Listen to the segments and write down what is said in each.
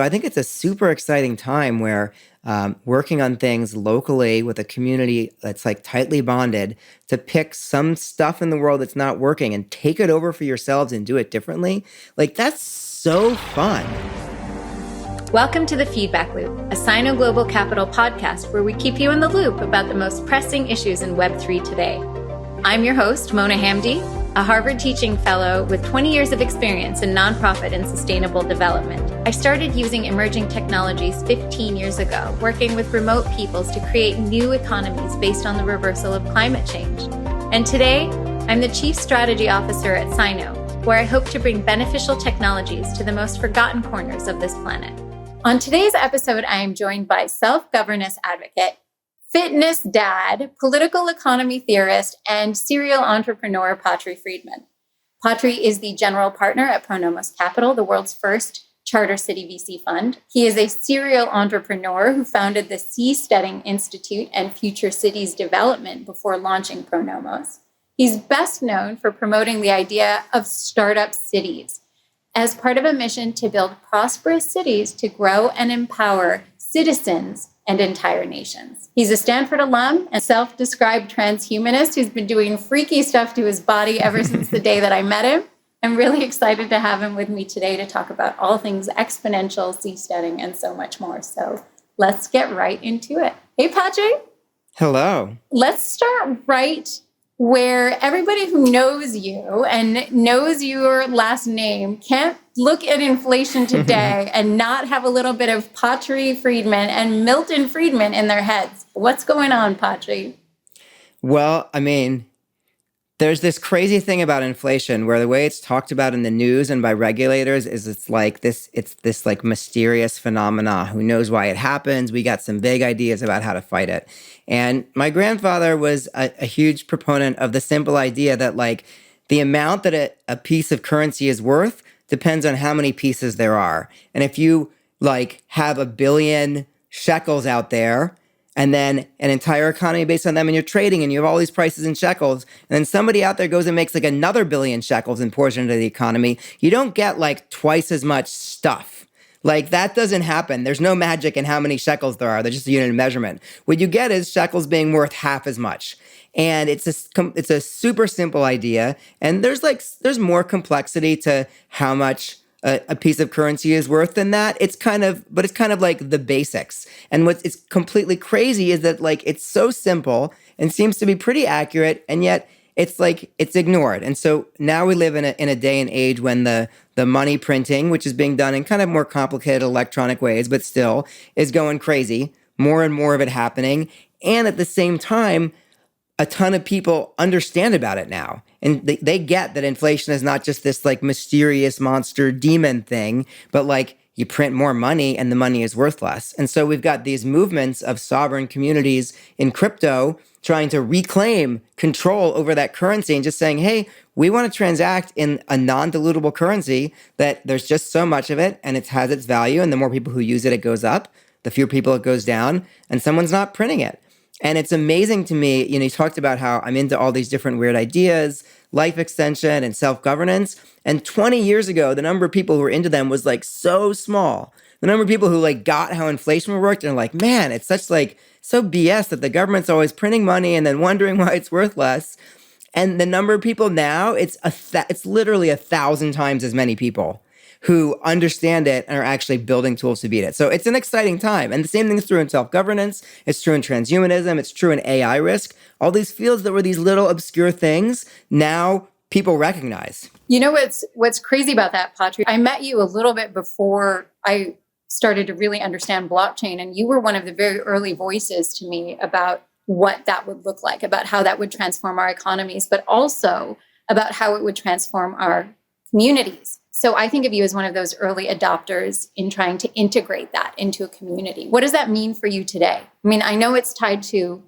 I think it's a super exciting time where working on things locally with a community that's like tightly bonded to pick some stuff in the world that's not working and take it over for yourselves and do it differently. Like that's so fun. Welcome to The Feedback Loop, a Sino Global Capital podcast where we keep you in the loop about the most pressing issues in Web3 today. I'm your host, Mona Hamdi, a Harvard teaching fellow with 20 years of experience in nonprofit and sustainable development. I started using emerging technologies 15 years ago, working with remote peoples to create new economies based on the reversal of climate change. And today, I'm the Chief Strategy Officer at Sino, where I hope to bring beneficial technologies to the most forgotten corners of this planet. On today's episode, I am joined by self-governance advocate, fitness dad, political economy theorist, and serial entrepreneur Patri Friedman. Patri is the general partner at Pronomos Capital, the world's first charter city VC fund. He is a serial entrepreneur who founded the Seasteading Institute and Future Cities Development before launching Pronomos. He's best known for promoting the idea of startup cities as part of a mission to build prosperous cities to grow and empower citizens and entire nations. He's a Stanford alum and self-described transhumanist who's been doing freaky stuff to his body ever since the day that I met him. I'm really excited to have him with me today to talk about all things exponential, seasteading, and so much more. So let's get right into it. Hey, Patri. Hello. Let's start right where everybody who knows you and knows your last name can't look at inflation today and not have a little bit of Patri Friedman and Milton Friedman in their heads. What's going on, Patri? Well, I mean, there's this crazy thing about inflation where the way it's talked about in the news and by regulators is it's this like mysterious phenomena. Who knows why it happens? We got some vague ideas about how to fight it. And my grandfather was a huge proponent of the simple idea that like the amount that a piece of currency is worth depends on how many pieces there are. And if you like have 1 billion shekels out there, and then an entire economy based on them, and you're trading, and you have all these prices in shekels, and then somebody out there goes and makes like another 1 billion shekels and pours it into the economy, you don't get like twice as much stuff. Like that doesn't happen. There's no magic in how many shekels there are. They're just a unit of measurement. What you get is shekels being worth half as much. And it's a super simple idea. And there's more complexity to how much a piece of currency is worth than that. It's kind of like the basics. And what's completely crazy is that like it's so simple and seems to be pretty accurate, and yet it's like it's ignored. And so now we live in a day and age when the money printing, which is being done in kind of more complicated electronic ways, but still is going crazy. More and more of it happening, and at the same time, a ton of people understand about it now. And they get that inflation is not just this like mysterious monster demon thing, but like you print more money and the money is worth less. And so we've got these movements of sovereign communities in crypto trying to reclaim control over that currency and just saying, hey, we want to transact in a non-dilutable currency that there's just so much of it and it has its value. And the more people who use it, it goes up. The fewer people, it goes down, and someone's not printing it. And it's amazing to me, you talked about how I'm into all these different weird ideas, life extension and self-governance. And 20 years ago, the number of people who were into them was like so small. The number of people who like got how inflation worked and are like, man, it's such like so BS that the government's always printing money and then wondering why it's worth less. And the number of people now, it's literally 1,000 times as many people who understand it and are actually building tools to beat it. So it's an exciting time. And the same thing is true in self-governance. It's true in transhumanism. It's true in AI risk. All these fields that were these little obscure things, now people recognize. You know what's crazy about that, Patri? I met you a little bit before I started to really understand blockchain. And you were one of the very early voices to me about what that would look like, about how that would transform our economies, but also about how it would transform our communities. So I think of you as one of those early adopters in trying to integrate that into a community. What does that mean for you today? I mean, I know it's tied to,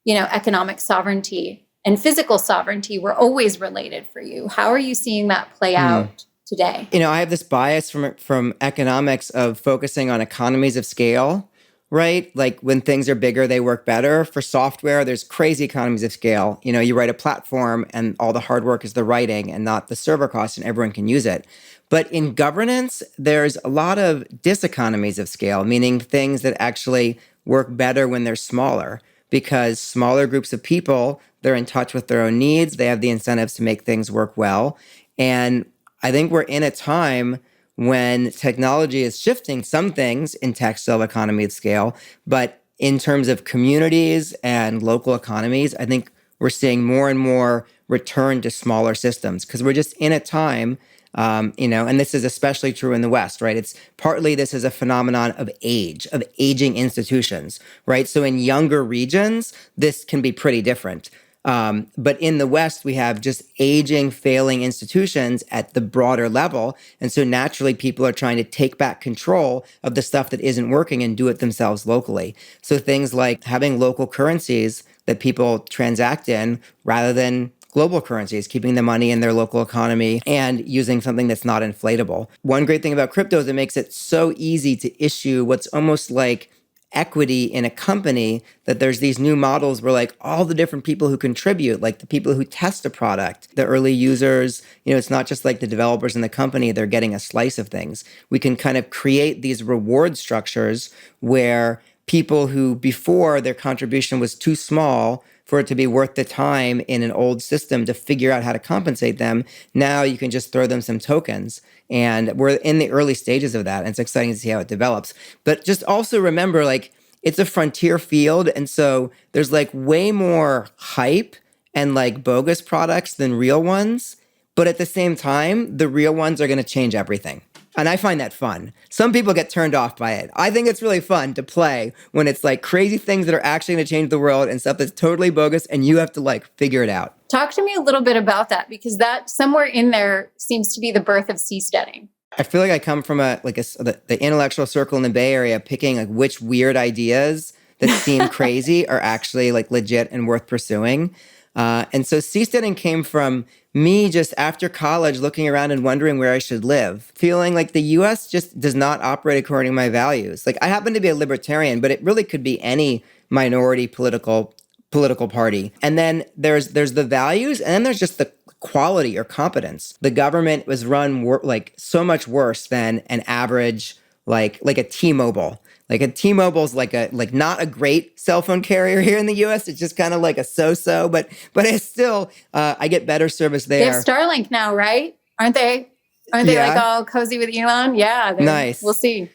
economic sovereignty and physical sovereignty were always related for you. How are you seeing that play out today? I have this bias from economics of focusing on economies of scale, right? Like when things are bigger, they work better. For software, there's crazy economies of scale. You write a platform and all the hard work is the writing and not the server cost, and everyone can use it. But in governance, there's a lot of diseconomies of scale, meaning things that actually work better when they're smaller, because smaller groups of people, they're in touch with their own needs, they have the incentives to make things work well. And I think we're in a time when technology is shifting some things in textile economy of scale, but in terms of communities and local economies, I think we're seeing more and more return to smaller systems because we're just in a time, and this is especially true in the West, right? It's partly this is a phenomenon of age, of aging institutions, right? So in younger regions, this can be pretty different. But in the West, we have just aging, failing institutions at the broader level. And so naturally, people are trying to take back control of the stuff that isn't working and do it themselves locally. So things like having local currencies that people transact in rather than global currencies, keeping the money in their local economy and using something that's not inflatable. One great thing about crypto is it makes it so easy to issue what's almost like equity in a company, that there's these new models where like all the different people who contribute, like the people who test a product, the early users, it's not just like the developers in the company, they're getting a slice of things. We can kind of create these reward structures where people who before their contribution was too small for it to be worth the time in an old system to figure out how to compensate them, now you can just throw them some tokens. And we're in the early stages of that. And it's exciting to see how it develops. But just also remember, like, it's a frontier field. And so there's like way more hype and like bogus products than real ones. But at the same time, the real ones are going to change everything. And I find that fun. Some people get turned off by it. I think it's really fun to play when it's like crazy things that are actually going to change the world and stuff that's totally bogus and you have to like figure it out. Talk to me a little bit about that, because that somewhere in there seems to be the birth of seasteading. I feel like I come from the intellectual circle in the Bay Area, picking like which weird ideas that seem crazy are actually like legit and worth pursuing. And so seasteading came from me just after college looking around and wondering where I should live, feeling like the US just does not operate according to my values. Like I happen to be a libertarian, but it really could be any minority political party. And then there's the values, and then there's just the quality or competence. The government was run like so much worse than an average like a T-Mobile. Like a T-Mobile's like not a great cell phone carrier here in the US. It's just kind of like a so-so, but it's still I get better service there. They have Starlink now, right? Aren't they like all cozy with Elon? Yeah, nice. We'll see.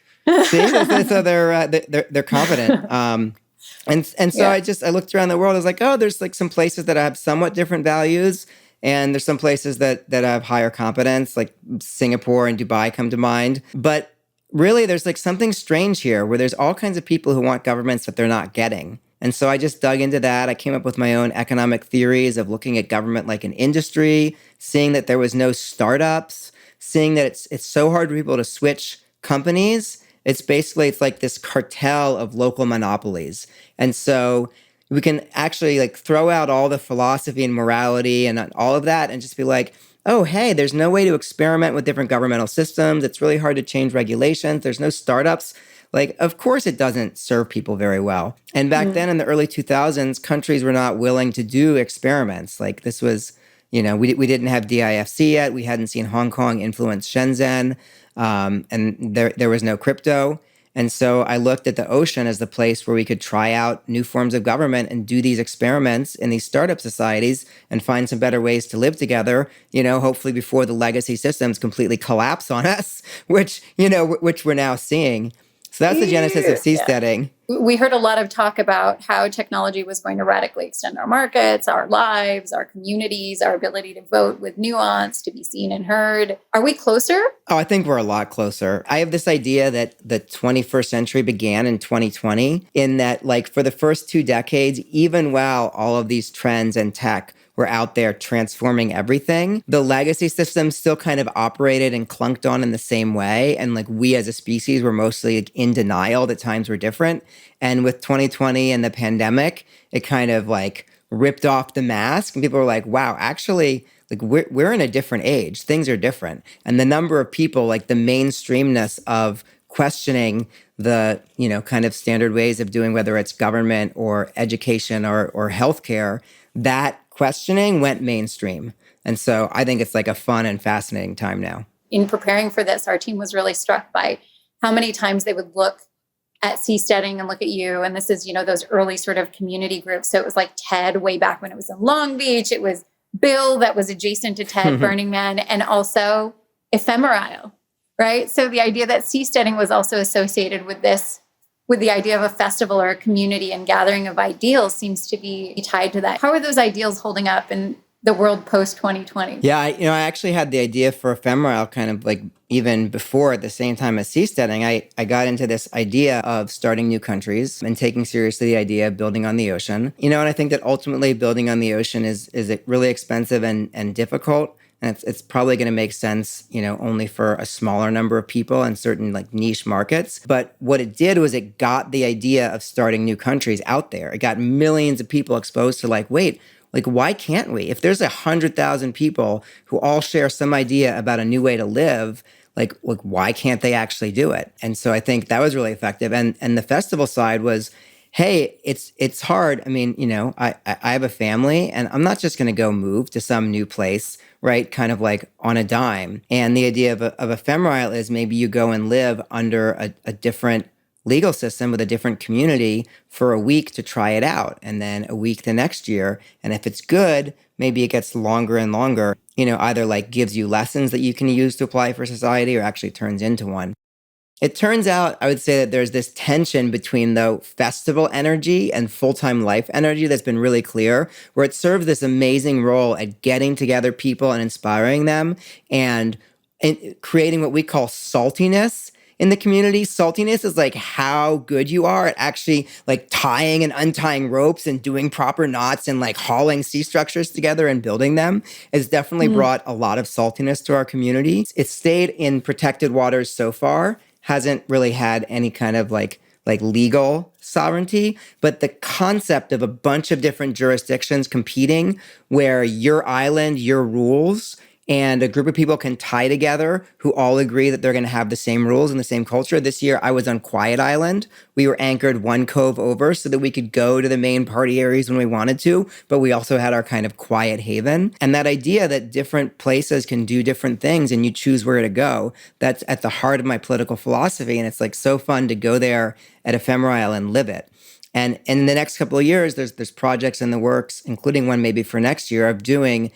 See, so they're competent. And so I looked around the world. I was like, oh, there's like some places that have somewhat different values, and there's some places that have higher competence, like Singapore and Dubai come to mind. But really, there's like something strange here where there's all kinds of people who want governments that they're not getting. And so I just dug into that. I came up with my own economic theories of looking at government like an industry, seeing that there was no startups, seeing that it's so hard for people to switch companies. It's like this cartel of local monopolies. And so we can actually like throw out all the philosophy and morality and all of that and just be like, oh, hey, there's no way to experiment with different governmental systems. It's really hard to change regulations. There's no startups. Like, of course, it doesn't serve people very well. And back then in the early 2000s, countries were not willing to do experiments. Like this was, we didn't have DIFC yet. We hadn't seen Hong Kong influence Shenzhen. And there was no crypto. And so I looked at the ocean as the place where we could try out new forms of government and do these experiments in these startup societies and find some better ways to live together, hopefully before the legacy systems completely collapse on us, which we're now seeing. So that's the genesis of seasteading. We heard a lot of talk about how technology was going to radically extend our markets, our lives, our communities, our ability to vote with nuance, to be seen and heard. Are we closer? Oh, I think we're a lot closer. I have this idea that the 21st century began in 2020, in that like for the first 2 decades, even while all of these trends and tech were out there transforming everything, the legacy system still kind of operated and clunked on in the same way. And like we as a species were mostly like, in denial that times were different. And with 2020 and the pandemic, it kind of like ripped off the mask and people were like, wow, actually, like we're in a different age. Things are different. And the number of people, like the mainstreamness of questioning the, kind of standard ways of doing, whether it's government or education or healthcare, that questioning went mainstream. And so I think it's like a fun and fascinating time now. In preparing for this, our team was really struck by how many times they would look at Seasteading and look at you. And this is, those early sort of community groups. So it was like TED way back when it was in Long Beach. It was Bill that was adjacent to TED, Burning Man, and also Ephemerile, right? So the idea that Seasteading was also associated with this, with the idea of a festival or a community and gathering of ideals seems to be tied to that. How are those ideals holding up in the world post 2020? Yeah, I actually had the idea for Ephemerile kind of like even before, at the same time as Seasteading. I got into this idea of starting new countries and taking seriously the idea of building on the ocean. And I think that ultimately building on the ocean is really expensive and difficult. And it's probably going to make sense, only for a smaller number of people in certain like niche markets. But what it did was it got the idea of starting new countries out there. It got millions of people exposed to wait, why can't we? If there's 100,000 people who all share some idea about a new way to live, why can't they actually do it? And so I think that was really effective. And the festival side was, hey, it's hard. I mean, I have a family, and I'm not just going to go move to some new place, right? Kind of like on a dime. And the idea of Ephemerile is maybe you go and live under a different legal system with a different community for a week to try it out, and then a week the next year. And if it's good, maybe it gets longer and longer, either gives you lessons that you can use to apply for society or actually turns into one. It turns out, I would say that there's this tension between the festival energy and full-time life energy that's been really clear, where it serves this amazing role at getting together people and inspiring them and creating what we call saltiness in the community. Saltiness is how good you are at actually tying and untying ropes and doing proper knots and hauling sea structures together and building them. It's definitely brought a lot of saltiness to our community. It's stayed in protected waters so far, hasn't really had any kind of legal sovereignty, but the concept of a bunch of different jurisdictions competing where your island, your rules, and a group of people can tie together who all agree that they're going to have the same rules and the same culture. This year, I was on Quiet Island. We were anchored one cove over so that we could go to the main party areas when we wanted to, but we also had our kind of quiet haven. And that idea that different places can do different things and you choose where to go, that's at the heart of my political philosophy. And it's so fun to go there at Ephemerile and live it. And in the next couple of years, there's projects in the works, including one maybe for next year, of doing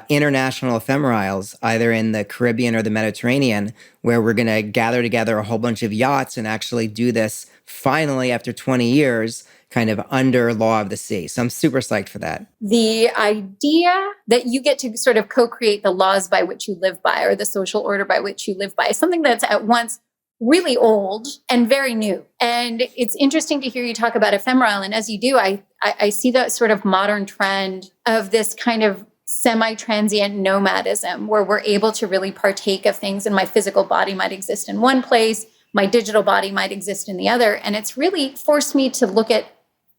international ephemeriles, either in the Caribbean or the Mediterranean, where we're going to gather together a whole bunch of yachts and actually do this finally after 20 years, kind of under law of the sea. So I'm super psyched for that. The idea that you get to sort of co-create the laws by which you live by, or the social order by which you live by, is something that's at once really old and very new. And it's interesting to hear you talk about Ephemerile. And as you do, I see that sort of modern trend of this kind of semi-transient nomadism, where we're able to really partake of things, and my physical body might exist in one place, my digital body might exist in the other. And it's really forced me to look at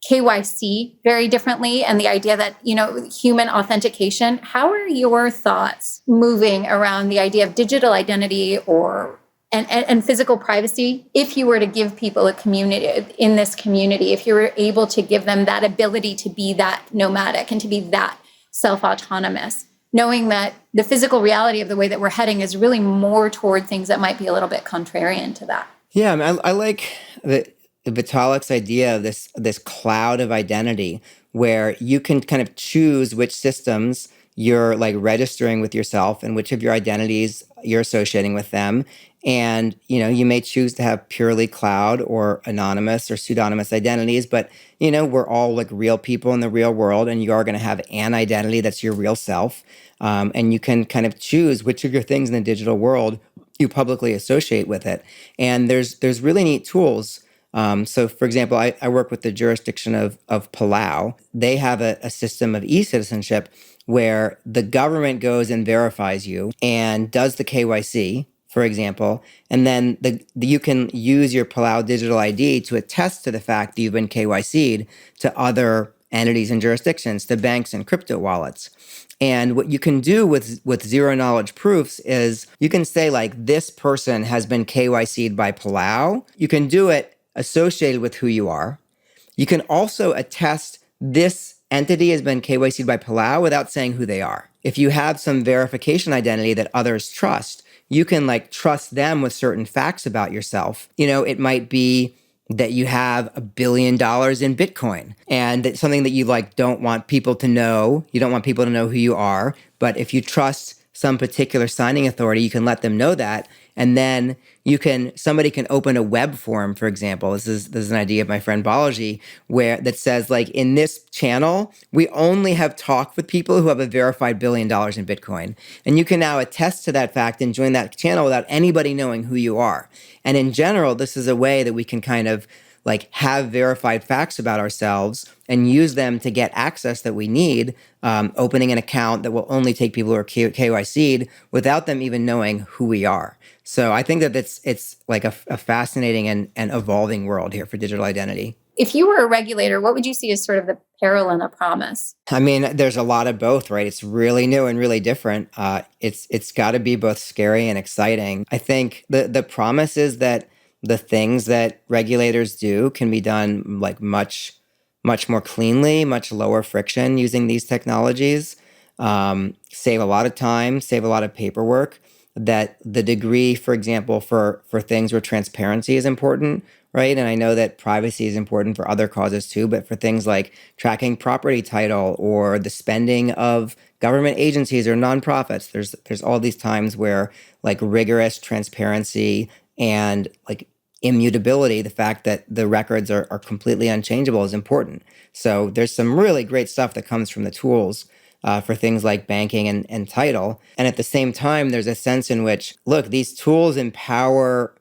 KYC very differently, and the idea that, human authentication. How are your thoughts moving around the idea of digital identity and physical privacy, if you were to give people a community in this community, if you were able to give them that ability to be that nomadic and to be that self-autonomous, knowing that the physical reality of the way that we're heading is really more toward things that might be a little bit contrarian to that? Yeah, I like Vitalik's idea of this cloud of identity, where you can kind of choose which systems you're registering with yourself and which of your identities you're associating with them. And, you may choose to have purely cloud or anonymous or pseudonymous identities, but, we're all real people in the real world, and you are going to have an identity that's your real self. And you can kind of choose which of your things in the digital world you publicly associate with it. And there's really neat tools. So, for example, I work with the jurisdiction of Palau. They have a system of e-citizenship where the government goes and verifies you and does the KYC, for example, and then you can use your Palau digital ID to attest to the fact that you've been KYC'd to other entities and jurisdictions, to banks and crypto wallets. And what you can do with zero knowledge proofs is you can say like, this person has been KYC'd by Palau. You can do it associated with who you are. You can also attest this entity has been KYC'd by Palau without saying who they are. If you have some verification identity that others trust, you can like trust them with certain facts about yourself. It might be that you have $1 billion in Bitcoin, and it's something that you like don't want people to know. You don't want people to know who you are. But if you trust some particular signing authority, you can let them know that. And then somebody can open a web form, for example. This is an idea of my friend Balaji, that says like, in this channel, we only have talked with people who have a verified $1 billion in Bitcoin. And you can now attest to that fact and join that channel without anybody knowing who you are. And in general, this is a way that we can kind of like have verified facts about ourselves and use them to get access that we need, opening an account that will only take people who are KYC'd without them even knowing who we are. So I think that it's like a fascinating and evolving world here for digital identity. If you were a regulator, what would you see as sort of the peril and the promise? I mean, there's a lot of both, right? It's really new and really different. It's got to be both scary and exciting. I think the promise is that the things that regulators do can be done like much more cleanly, much lower friction using these technologies, save a lot of time, save a lot of paperwork. That the degree, for example, for things where transparency is important, right? And I know that privacy is important for other causes too, but for things like tracking property title or the spending of government agencies or nonprofits, there's all these times where like rigorous transparency and like immutability, the fact that the records are completely unchangeable, is important. So there's some really great stuff that comes from the tools for things like banking and title. And at the same time, there's a sense in which, look, these tools empower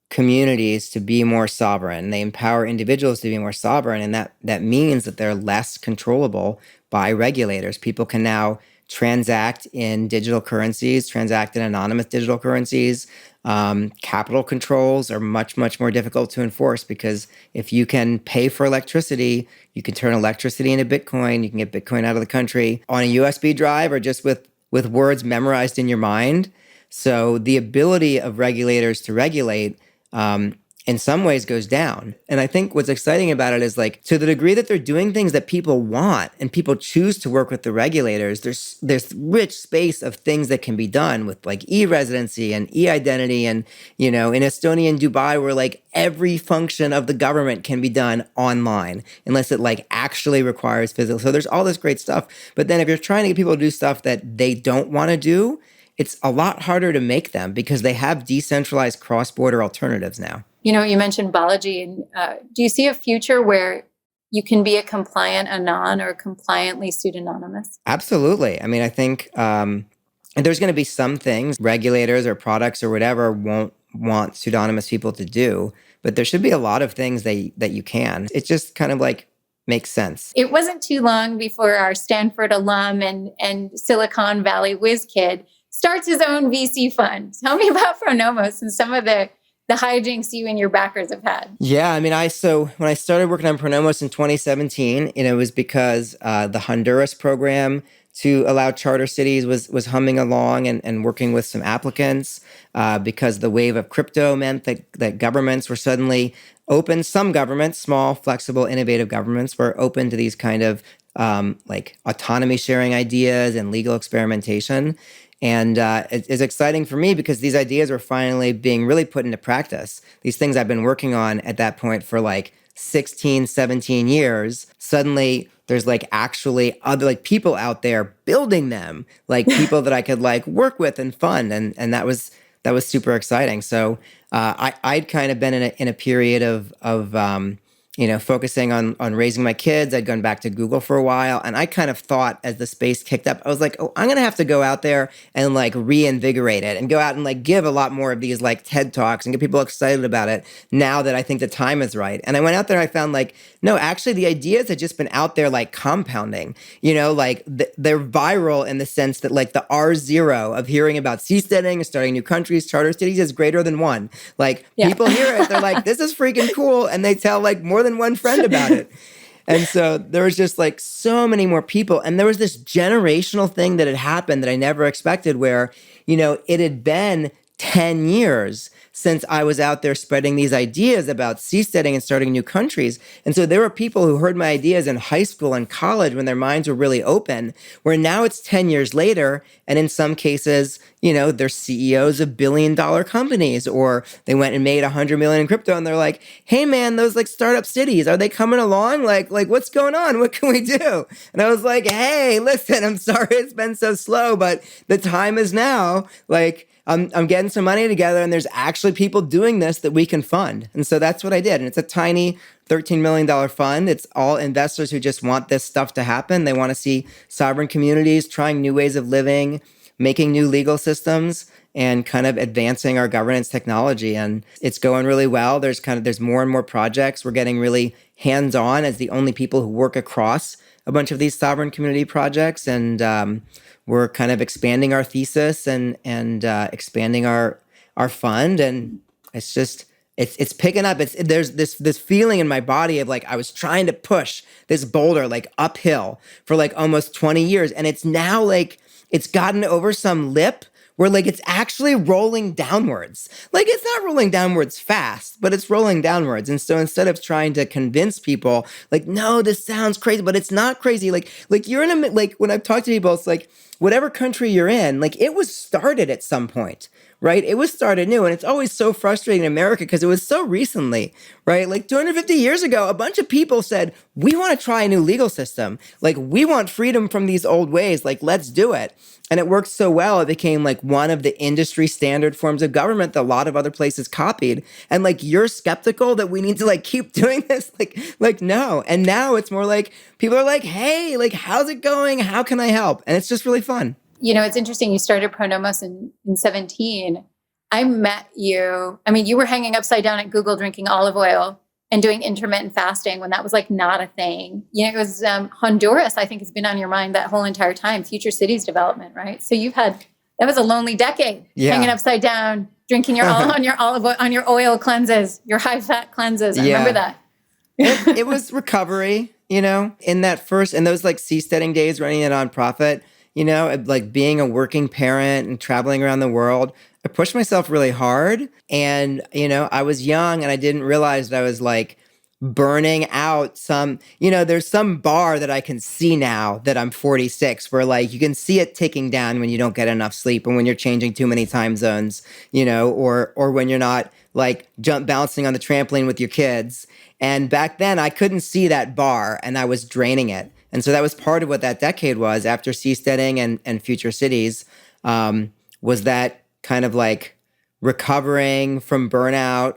communities to be more sovereign. They empower individuals to be more sovereign. And that means that they're less controllable by regulators. People can now transact in digital currencies, transact in anonymous digital currencies. Capital controls are much more difficult to enforce, because if you can pay for electricity, you can turn electricity into Bitcoin. You can get Bitcoin out of the country on a USB drive or just with words memorized in your mind. So the ability of regulators to regulate in some ways goes down. And I think what's exciting about it is like, to the degree that they're doing things that people want and people choose to work with the regulators, there's rich space of things that can be done with like e-residency and e-identity. And, in Estonia and Dubai, where like every function of the government can be done online, unless it like actually requires physical. So there's all this great stuff. But then if you're trying to get people to do stuff that they don't want to do, it's a lot harder to make them because they have decentralized cross-border alternatives now. You mentioned Balaji. And do you see a future where you can be a compliant anon or compliantly pseudonymous? Absolutely. I mean, I think there's going to be some things regulators or products or whatever won't want pseudonymous people to do, but there should be a lot of things that you can. It just kind of like makes sense. It wasn't too long before our Stanford alum and Silicon Valley whiz kid starts his own VC fund. Tell me about Pronomos and some of the hijinks you and your backers have had. Yeah, I mean, when I started working on Pronomos in 2017, it was because the Honduras program to allow charter cities was humming along and working with some applicants, because the wave of crypto meant that governments were suddenly open. Some governments, small, flexible, innovative governments, were open to these kind of like autonomy sharing ideas and legal experimentation. And it's exciting for me because these ideas are finally being really put into practice. These things I've been working on at that point for like 16, 17 years, suddenly there's like actually other like people out there building them, like people that I could like work with and fund. And that was super exciting. So I'd kind of been in a period of focusing on raising my kids. I'd gone back to Google for a while. And I kind of thought as the space kicked up, I was like, I'm going to have to go out there and like reinvigorate it and go out and like give a lot more of these like TED Talks and get people excited about it now that I think the time is right. And I went out there and I found like, no, actually the ideas had just been out there like compounding, like they're viral in the sense that like the R0 of hearing about seasteading, starting new countries, charter cities is greater than one. Like people hear it, they're like, this is freaking cool. And they tell like more than one friend about it. And so there was just like so many more people. And there was this generational thing that had happened that I never expected where, it had been 10 years since I was out there spreading these ideas about seasteading and starting new countries. And so there were people who heard my ideas in high school and college when their minds were really open, where now it's 10 years later. And in some cases, they're CEOs of billion-dollar companies, or they went and made 100 million in crypto. And they're like, hey man, those like startup cities, are they coming along? Like what's going on? What can we do? And I was like, hey, listen, I'm sorry it's been so slow, but the time is now. Like, I'm getting some money together and there's actually people doing this that we can fund. And so that's what I did. And it's a tiny $13 million fund. It's all investors who just want this stuff to happen. They want to see sovereign communities trying new ways of living, making new legal systems, and kind of advancing our governance technology. And it's going really well. There's more and more projects. We're getting really hands-on as the only people who work across a bunch of these sovereign community projects. And we're kind of expanding our thesis and expanding our fund, and it's picking up. There's this feeling in my body of like I was trying to push this boulder like uphill for like almost 20 years, and it's now like it's gotten over some lip where like it's actually rolling downwards. Like it's not rolling downwards fast, but it's rolling downwards. And so instead of trying to convince people like, no, this sounds crazy, but it's not crazy. Like you're like when I've talked to people, it's like whatever country you're in, like it was started at some point, right? It was started new. And it's always so frustrating in America because it was so recently, right? Like 250 years ago, a bunch of people said, we want to try a new legal system. Like we want freedom from these old ways. Like, let's do it. And it worked so well, it became like one of the industry standard forms of government that a lot of other places copied. And like, you're skeptical that we need to like keep doing this? Like no. And now it's more like people are like, hey, like, how's it going? How can I help? And it's just really fun. It's interesting. You started Pronomos in 2017. I met you. I mean, you were hanging upside down at Google drinking olive oil and doing intermittent fasting when that was like not a thing. It was Honduras, I think, has been on your mind that whole entire time, future cities development, right? So that was a lonely decade, hanging upside down, drinking your on your olive oil, on your oil cleanses, your high fat cleanses. I remember that. It was recovery, in those like seasteading days running a nonprofit, like being a working parent and traveling around the world. I pushed myself really hard, and, I was young and I didn't realize that I was like burning out there's some bar that I can see now that I'm 46 where like you can see it ticking down when you don't get enough sleep and when you're changing too many time zones, or when you're not like bouncing on the trampoline with your kids. And back then I couldn't see that bar and I was draining it. And so that was part of what that decade was after seasteading and future cities, was that kind of like recovering from burnout,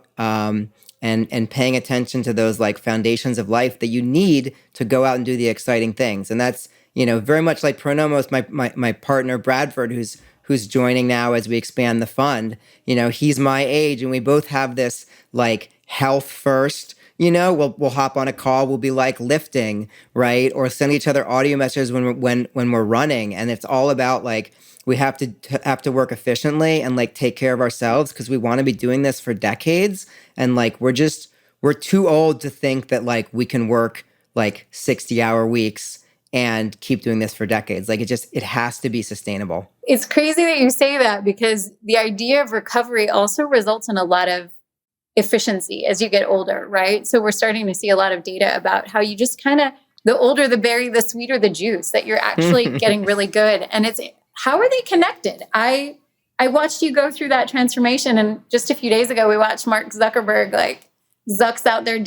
and paying attention to those like foundations of life that you need to go out and do the exciting things. And that's, very much like Pronomos, my partner Bradford, who's joining now as we expand the fund. He's my age and we both have this like health first. We'll hop on a call. We'll be like lifting, right? Or send each other audio messages when we're running. And it's all about like, we have to work efficiently and like take care of ourselves because we want to be doing this for decades. And like, we're too old to think that like we can work like 60-hour weeks and keep doing this for decades. Like it has to be sustainable. It's crazy that you say that because the idea of recovery also results in a lot of efficiency as you get older, right? So we're starting to see a lot of data about how you just kind of, the older the berry, the sweeter the juice, that you're actually getting really good. And how are they connected? I watched you go through that transformation. And just a few days ago, we watched Mark Zuckerberg, like Zuck's out there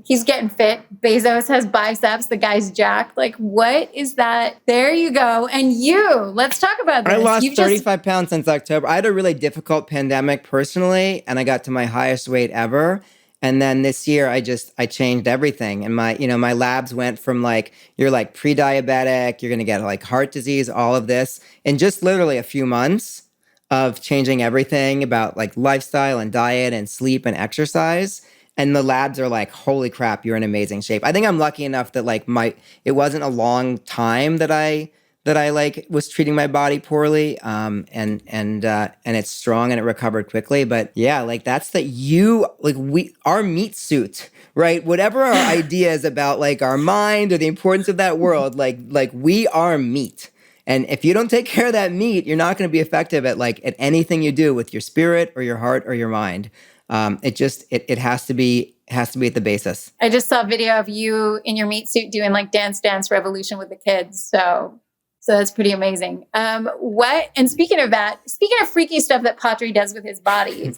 he's getting fit. Bezos has biceps. The guy's jacked. Like, what is that? There you go. And let's talk about this. I lost 35 pounds since October. I had a really difficult pandemic personally, and I got to my highest weight ever. And then this year, I changed everything. And my labs went from like, you're like pre-diabetic, you're going to get like heart disease, all of this. In just literally a few months of changing everything about like lifestyle and diet and sleep and exercise. And the labs are like, holy crap, you're in amazing shape. I think I'm lucky enough that like it wasn't a long time that I like was treating my body poorly, and it's strong and it recovered quickly. But yeah, like that's our meat suit, right? Whatever our ideas about like our mind or the importance of that world, like we are meat. And if you don't take care of that meat, you're not going to be effective at anything you do with your spirit or your heart or your mind. It has to be at the basis. I just saw a video of you in your meat suit doing like Dance Dance Revolution with the kids. So that's pretty amazing. And speaking of freaky stuff that Patri does with his body,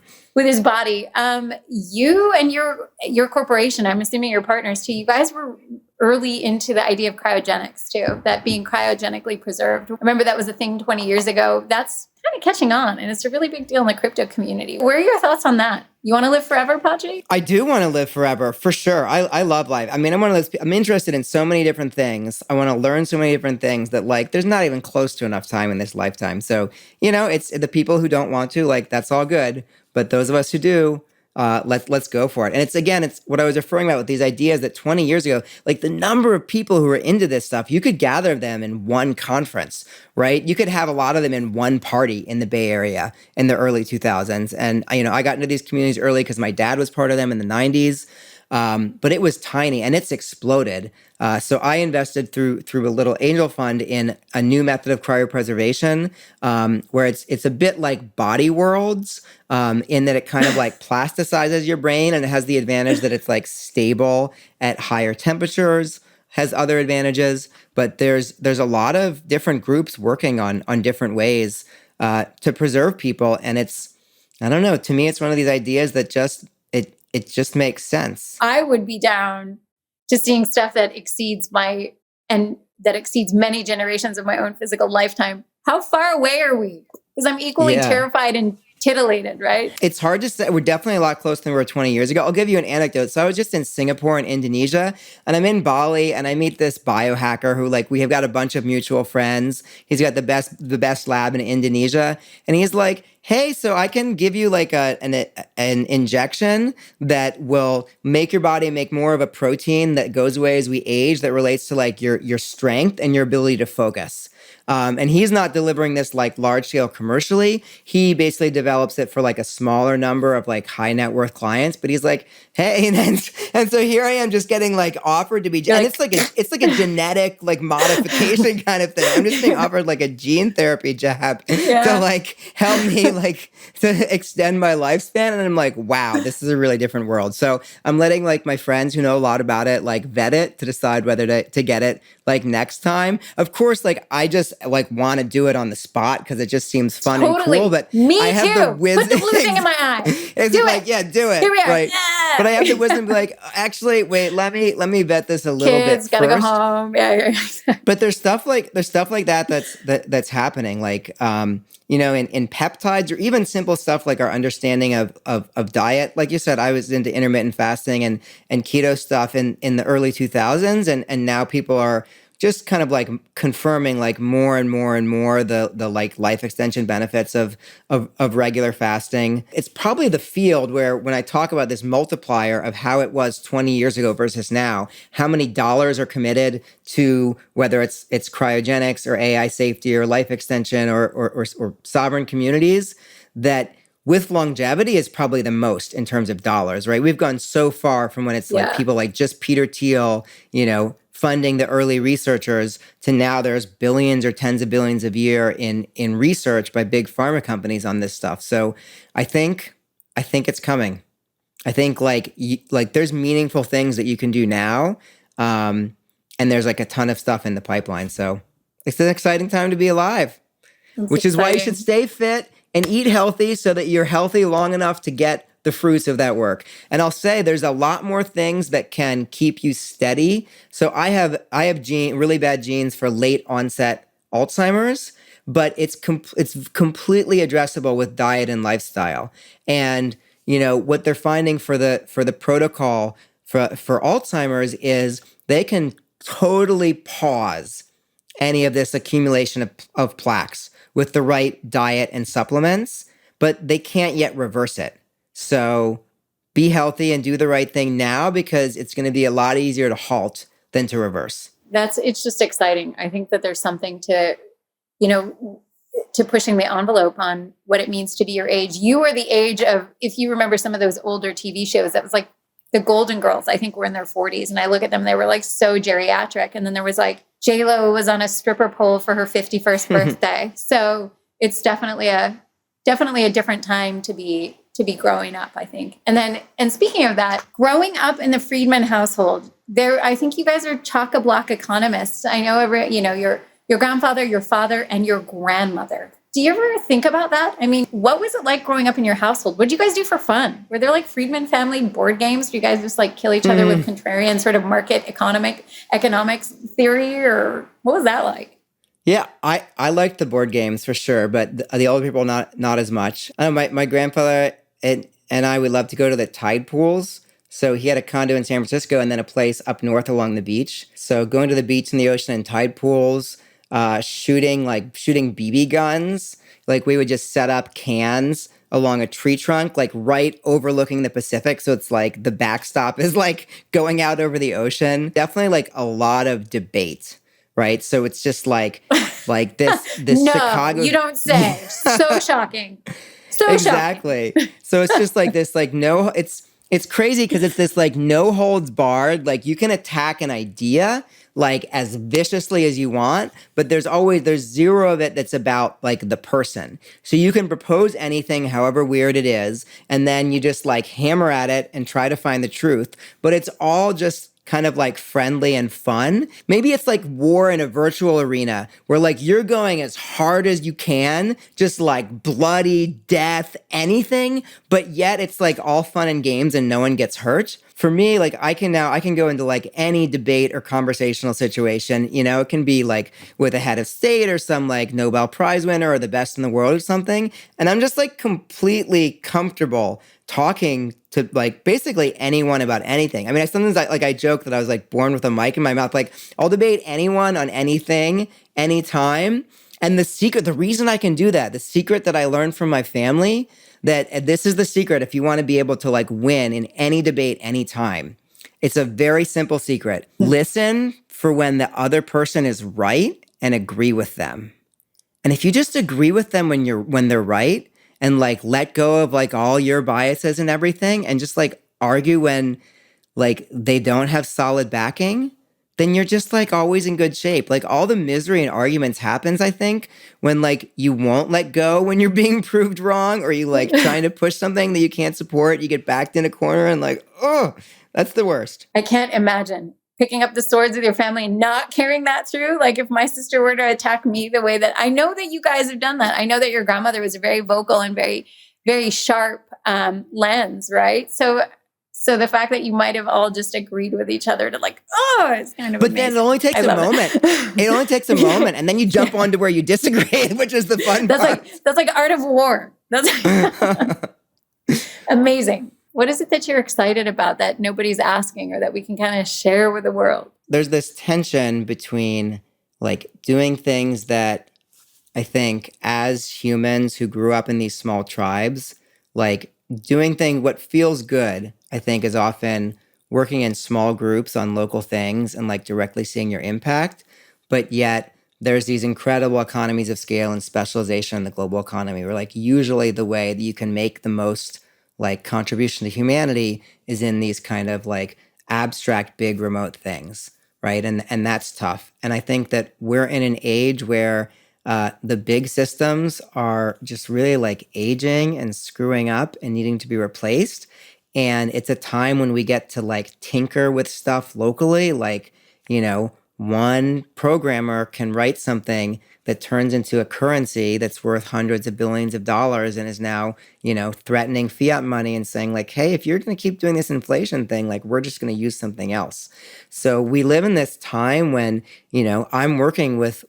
you and your corporation, I'm assuming your partners too, you guys were early into the idea of cryogenics too, that being cryogenically preserved. I remember that was a thing 20 years ago. That's kind of catching on, and it's a really big deal in the crypto community. What are your thoughts on that? You want to live forever, Patri? I do want to live forever, for sure. I love life. I mean, I'm interested in so many different things. I want to learn so many different things that like there's not even close to enough time in this lifetime. So, it's the people who don't want to, like, that's all good. But those of us who do, let's go for it. And it's what I was referring about with these ideas that 20 years ago, like the number of people who were into this stuff, you could gather them in one conference, right? You could have a lot of them in one party in the Bay Area in the early 2000s. And, I got into these communities early because my dad was part of them in the 90s. But it was tiny and it's exploded. So I invested through a little angel fund in a new method of cryopreservation, where it's a bit like Body Worlds, in that it kind of like plasticizes your brain, and it has the advantage that it's like stable at higher temperatures, has other advantages. But there's a lot of different groups working on different ways to preserve people. And I don't know, to me, it's one of these ideas that it just makes sense. I would be down to seeing stuff that exceeds many generations of my own physical lifetime. How far away are we? Because I'm equally terrified and titillated, right? It's hard to say. We're definitely a lot closer than we were 20 years ago. I'll give you an anecdote. So I was just in Singapore and Indonesia, and I'm in Bali, and I meet this biohacker who, like, we have got a bunch of mutual friends. He's got the best lab in Indonesia, and he's like, hey, so I can give you like an injection that will make your body make more of a protein that goes away as we age, that relates to like your strength and your ability to focus. And he's not delivering this like large scale commercially. He basically develops it for like a smaller number of like high net worth clients. But he's like, hey, and so here I am just getting like offered to be, and it's like a genetic like modification kind of thing. I'm just being offered like a gene therapy jab to like help me like to extend my lifespan. And I'm like, wow, this is a really different world. So I'm letting like my friends who know a lot about it like vet it to decide whether to get it like next time. Of course, like I just like want to do it on the spot because it just seems fun and cool. But me I have too. the wisdom. Put the blue thing in my eye. It's do like, it. yeah, do it. Here we are. Right. Yeah. But I have the wisdom to be like, actually, wait, let me vet this a little Kids bit gotta first. go home. Yeah. But there's stuff like that that's happening. Like in peptides, or even simple stuff like our understanding of diet. Like you said, I was into intermittent fasting and keto stuff in the early 2000s, and now people are just kind of like confirming like more and more and more the like life extension benefits of regular fasting. It's probably the field where, when I talk about this multiplier of how it was 20 years ago versus now, how many dollars are committed to whether it's cryogenics or AI safety or life extension or sovereign communities, that with longevity is probably the most in terms of dollars, right? We've gone so far from when it's like people like just Peter Thiel, funding the early researchers, to now there's billions or tens of billions a year in research by big pharma companies on this stuff. So I think it's coming. I think like there's meaningful things that you can do now, and there's like a ton of stuff in the pipeline. So it's an exciting time to be alive, which is why you should stay fit and eat healthy so that you're healthy long enough to get the fruits of that work. And I'll say there's a lot more things that can keep you steady. So I have really bad genes for late onset Alzheimer's, but it's completely addressable with diet and lifestyle. And what they're finding for the protocol for Alzheimer's is they can totally pause any of this accumulation of plaques with the right diet and supplements, but they can't yet reverse it. So be healthy and do the right thing now, because it's going to be a lot easier to halt than to reverse. It's just exciting. I think that there's something to pushing the envelope on what it means to be your age. You are the age of, if you remember some of those older TV shows, that was like the Golden Girls, I think, were in their 40s. And I look at them, they were like so geriatric. And then there was like J-Lo was on a stripper pole for her 51st birthday. So it's definitely a different time to be growing up, I think. And speaking of that, growing up in the Friedman household, I think you guys are chock-a-block economists. I know your grandfather, your father, and your grandmother. Do you ever think about that? I mean, what was it like growing up in your household? What did you guys do for fun? Were there like Friedman family board games? Do you guys just like kill each other with contrarian sort of market economics theory, or what was that like? Yeah, I liked the board games for sure, but the older people not as much. I know my grandfather and I would love to go to the tide pools. So he had a condo in San Francisco and then a place up north along the beach. So going to the beach and the ocean and tide pools, shooting BB guns. Like we would just set up cans along a tree trunk, like right overlooking the Pacific. So it's like the backstop is like going out over the ocean. Definitely like a lot of debate, right? So it's just like this No, Chicago. You don't say. So shocking. So exactly. Shocking. So it's just like this, like no, it's crazy because it's this like no holds barred, like you can attack an idea like as viciously as you want, but there's zero of it that's about like the person. So you can propose anything, however weird it is, and then you just like hammer at it and try to find the truth. But it's all just kind of like friendly and fun. Maybe it's like war in a virtual arena where like you're going as hard as you can, just like bloody death, anything, but yet it's like all fun and games and no one gets hurt. For me, like I can go into like any debate or conversational situation, it can be like with a head of state or some like Nobel Prize winner or the best in the world or something. And I'm just like completely comfortable talking to like basically anyone about anything. I mean, I joke that I was like born with a mic in my mouth. Like I'll debate anyone on anything, anytime. And the reason I can do that, the secret that I learned from my family, that this is the secret if you want to be able to like win in any debate, anytime. It's a very simple secret. Listen for when the other person is right and agree with them. And if you just agree with them when they're right, and like let go of like all your biases and everything and just like argue when like they don't have solid backing, then you're just like always in good shape. Like all the misery and arguments happens, I think, when like you won't let go when you're being proved wrong, or you like trying to push something that you can't support, you get backed in a corner and like, oh, that's the worst. I can't imagine picking up the swords with your family and not carrying that through. Like if my sister were to attack me the way that I know that you guys have done that. I know that your grandmother was a very vocal and very, very sharp lens, right? So the fact that you might have all just agreed with each other to like, it's kind of But amazing. then it only takes a moment. It only takes a moment. And then you jump onto where you disagree, which is the fun part. That's like Art of War. That's amazing. What is it that you're excited about that nobody's asking or that we can kind of share with the world? There's this tension between like doing things that I think as humans who grew up in these small tribes, like doing what feels good, I think is often working in small groups on local things and like directly seeing your impact. But yet there's these incredible economies of scale and specialization in the global economy where like usually the way that you can make the most like contribution to humanity is in these kind of like abstract, big, remote things, right? And that's tough. And I think that we're in an age where the big systems are just really like aging and screwing up and needing to be replaced. And it's a time when we get to like tinker with stuff locally, like, one programmer can write something that turns into a currency that's worth hundreds of billions of dollars and is now, threatening fiat money and saying like, hey, if you're going to keep doing this inflation thing, like we're just going to use something else. So we live in this time when, I'm working with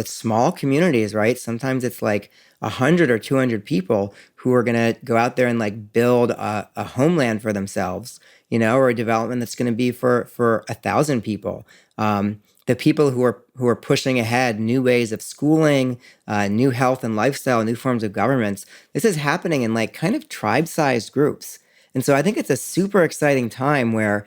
small communities, right? Sometimes it's like 100 or 200 people who are going to go out there and like build a homeland for themselves, or a development that's going to be for 1,000 people. The people who are pushing ahead new ways of schooling, new health and lifestyle, new forms of governments. This is happening in like kind of tribe-sized groups. And so I think it's a super exciting time where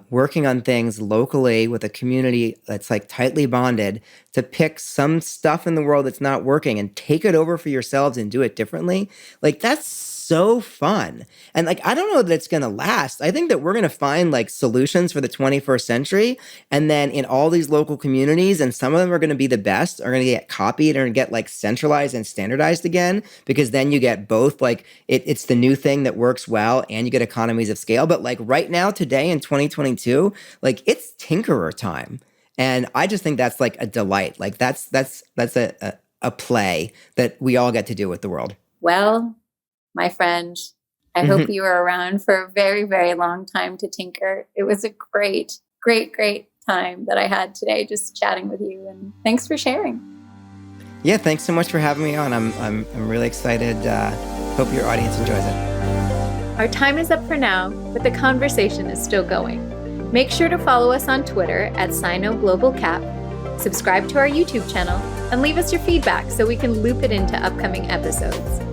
working on things locally with a community that's like tightly bonded to pick some stuff in the world that's not working and take it over for yourselves and do it differently. Like that's so fun. And like, I don't know that it's going to last. I think that we're going to find like solutions for the 21st century. And then in all these local communities, and some of them are going to be the best, are going to get copied or get like centralized and standardized again, because then you get both like it's the new thing that works well and you get economies of scale. But like right now, today in 2022, like it's tinkerer time. And I just think that's like a delight. Like that's a play that we all get to do with the world. Well, my friend, I hope you are around for a very, very long time to tinker. It was a great, great, great time that I had today just chatting with you. And thanks for sharing. Yeah, thanks so much for having me on. I'm really excited. Hope your audience enjoys it. Our time is up for now, but the conversation is still going. Make sure to follow us on Twitter at SinoGlobalCap, subscribe to our YouTube channel, and leave us your feedback so we can loop it into upcoming episodes.